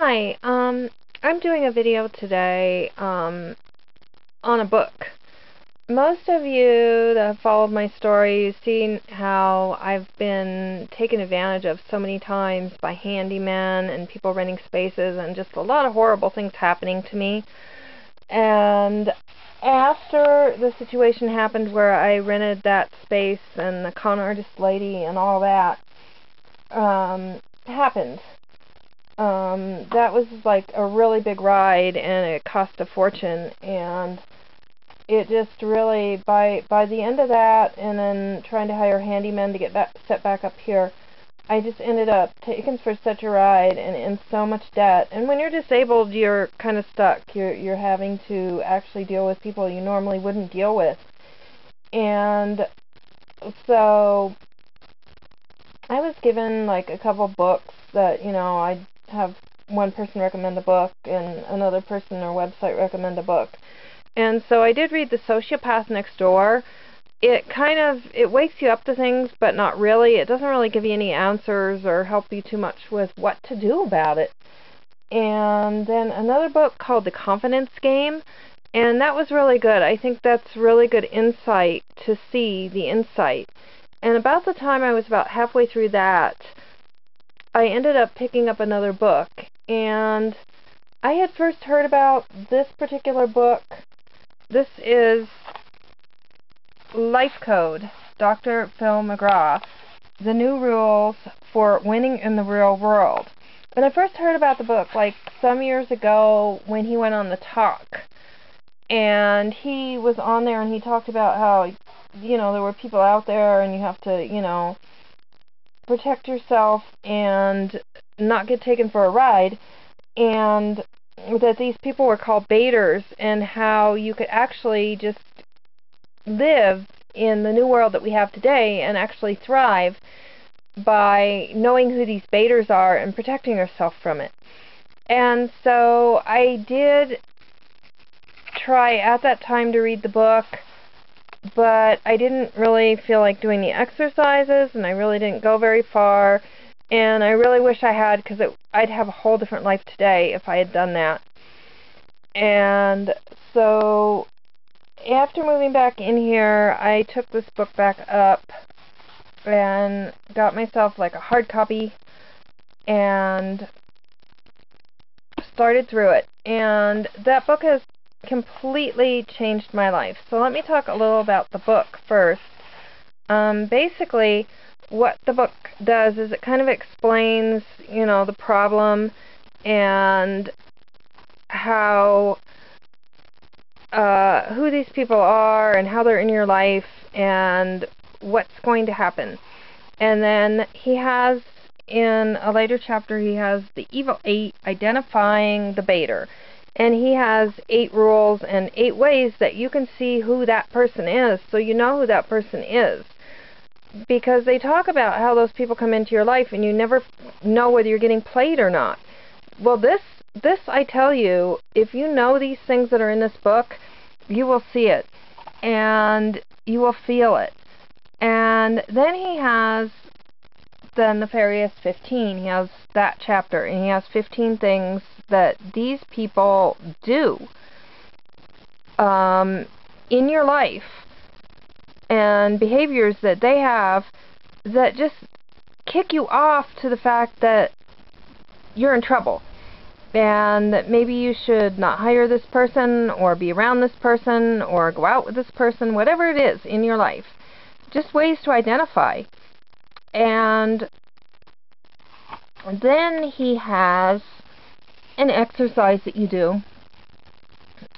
Hi, I'm doing a video today on a book. Most of you that have followed my story, you've seen how I've been taken advantage of so many times by handymen and people renting spaces, and just a lot of horrible things happening to me. And after the situation happened where I rented that space and the con artist lady and all that happened, that was like a really big ride, and it cost a fortune, and it just really, by the end of that, and then trying to hire handymen to get set back up here, I just ended up taken for such a ride and in so much debt. And when you're disabled, you're kind of stuck. You're having to actually deal with people you normally wouldn't deal with. And so I was given like a couple books that, I'd have one person recommend a book and another person or website recommend a book. And so I did read The Sociopath Next Door. It wakes you up to things, but not really. It doesn't really give you any answers or help you too much with what to do about it. And then another book called The Confidence Game, and that was really good. I think that's really good insight to see the insight. And about the time I was about halfway through that, I ended up picking up another book. And I had first heard about this particular book. This is Life Code, Dr. Phil McGraw, The New Rules for Winning in the Real World. When I first heard about the book, like some years ago when he went on The Talk, and he was on there and he talked about how, there were people out there and you have to, protect yourself and not get taken for a ride, and that these people were called baiters, and how you could actually just live in the new world that we have today and actually thrive by knowing who these baiters are and protecting yourself from it. And so I did try at that time to read the book, but I didn't really feel like doing the exercises, and I really didn't go very far, and I really wish I had, because I'd have a whole different life today if I had done that. And so after moving back in here, I took this book back up and got myself like a hard copy and started through it. And that book has completely changed my life. So let me talk a little about the book first. Basically, what the book does is it kind of explains, the problem and how who these people are and how they're in your life and what's going to happen. And then he has, in a later chapter, he has the Evil 8, identifying the baiter. And he has 8 rules and 8 ways that you can see who that person is, so you know who that person is. Because they talk about how those people come into your life and you never know whether you're getting played or not. Well, this I tell you, if you know these things that are in this book, you will see it and you will feel it. And then he has the Nefarious 15. He has that chapter, and he has 15 things that these people do in your life, and behaviors that they have that just kick you off to the fact that you're in trouble, and that maybe you should not hire this person or be around this person or go out with this person, whatever it is in your life. Just ways to identify. And then he has an exercise that you do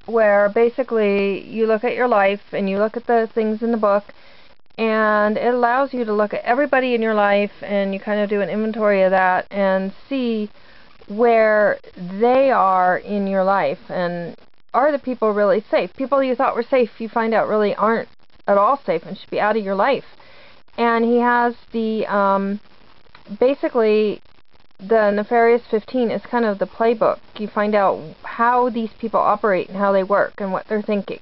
where basically you look at your life and you look at the things in the book, and it allows you to look at everybody in your life, and you kind of do an inventory of that and see where they are in your life, and are the people really safe? People you thought were safe, you find out really aren't at all safe and should be out of your life. And he has the basically the Nefarious 15 is kind of the playbook. You find out how these people operate and how they work and what they're thinking.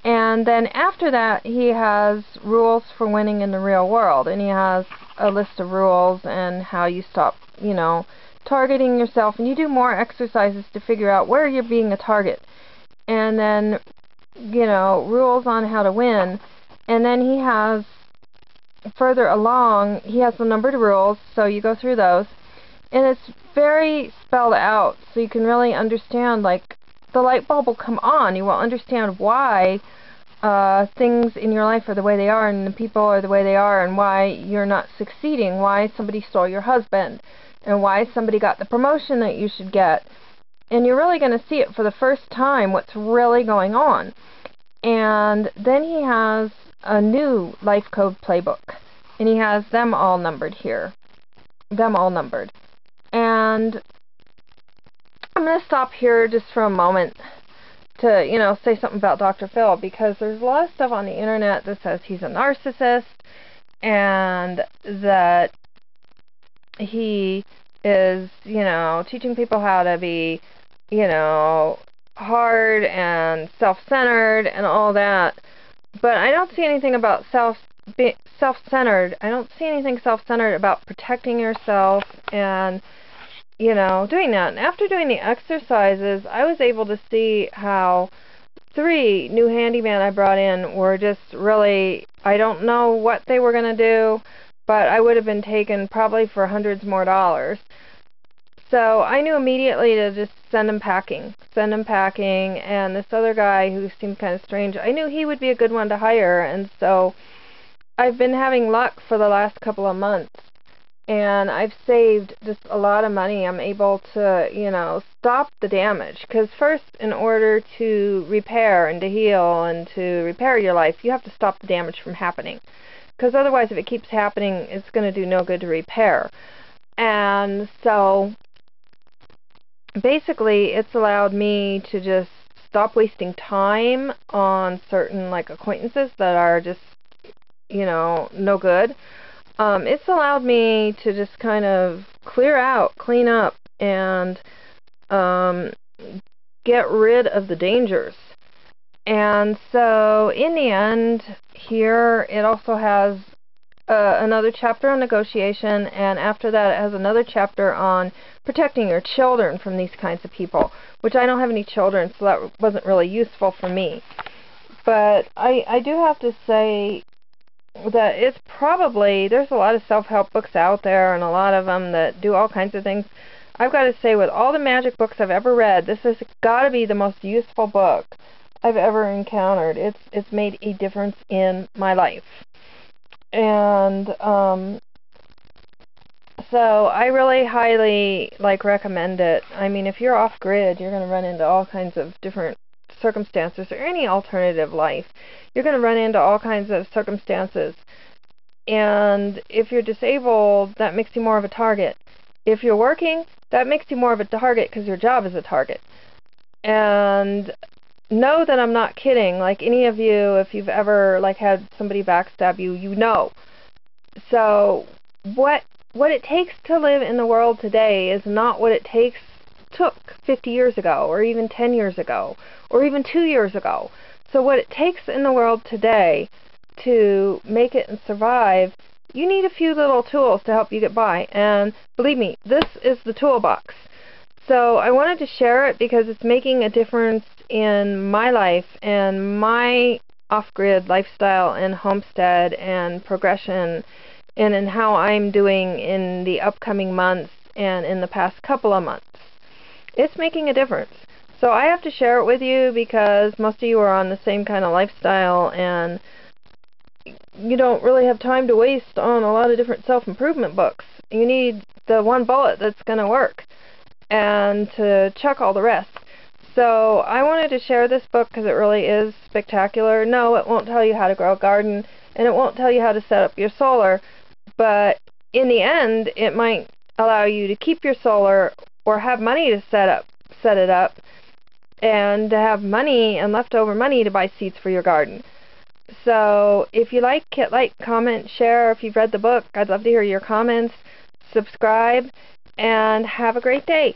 And then after that, he has rules for winning in the real world, and he has a list of rules and how you stop, targeting yourself, and you do more exercises to figure out where you're being a target, and then, you know, rules on how to win. And then he has, further along, he has the numbered rules, so you go through those, and it's very spelled out, so you can really understand, like, the light bulb will come on. You will understand why things in your life are the way they are, and the people are the way they are, and why you're not succeeding, why somebody stole your husband, and why somebody got the promotion that you should get. And you're really going to see it for the first time, what's really going on. And then he has a new life code playbook, and he has them all numbered here. Them all numbered. And I'm going to stop here just for a moment to, you know, say something about Dr. Phil, because there's a lot of stuff on the internet that says he's a narcissist, and that he is, you know, teaching people how to be, you know, hard and self-centered and all that. But I don't see anything about self-centered. I don't see anything self-centered about protecting yourself and, you know, doing that. And after doing the exercises, I was able to see how 3 new handyman I brought in were just really, I don't know what they were going to do, but I would have been taken probably for hundreds more dollars. So I knew immediately to just send him packing. And this other guy who seemed kind of strange, I knew he would be a good one to hire. And so I've been having luck for the last couple of months. And I've saved just a lot of money. I'm able to, you know, stop the damage. Because first, in order to repair and to heal and to repair your life, you have to stop the damage from happening. Because otherwise, if it keeps happening, it's going to do no good to repair. And so basically, it's allowed me to just stop wasting time on certain, like, acquaintances that are just, you know, no good. It's allowed me to just kind of clear out, clean up, and get rid of the dangers. And so in the end, here it also has another chapter on negotiation, and after that it has another chapter on protecting your children from these kinds of people, which I don't have any children, so that wasn't really useful for me. But I do have to say that it's probably, there's a lot of self-help books out there, and a lot of them that do all kinds of things. I've got to say, with all the magic books I've ever read, this has got to be the most useful book I've ever encountered. It's made a difference in my life. And so I really highly recommend it. I mean, if you're off-grid, you're going to run into all kinds of different circumstances, or any alternative life. You're going to run into all kinds of circumstances. And if you're disabled, that makes you more of a target. If you're working, that makes you more of a target because your job is a target. And know that I'm not kidding. Like, any of you, if you've ever had somebody backstab you, you know. So what it takes to live in the world today is not what it took 50 years ago, or even 10 years ago, or even 2 years ago. So what it takes in the world today to make it and survive, you need a few little tools to help you get by. And believe me, this is the toolbox. So I wanted to share it because it's making a difference in my life and my off-grid lifestyle and homestead and progression, and in how I'm doing in the upcoming months and in the past couple of months. It's making a difference. So I have to share it with you because most of you are on the same kind of lifestyle, and you don't really have time to waste on a lot of different self-improvement books. You need the one bullet that's going to work, and to chuck all the rest. So I wanted to share this book because it really is spectacular. No, it won't tell you how to grow a garden, and it won't tell you how to set up your solar, but in the end, it might allow you to keep your solar, or have money to set it up, and to have money and leftover money to buy seeds for your garden. So if you like, hit like, comment, share. If you've read the book, I'd love to hear your comments. Subscribe, and have a great day.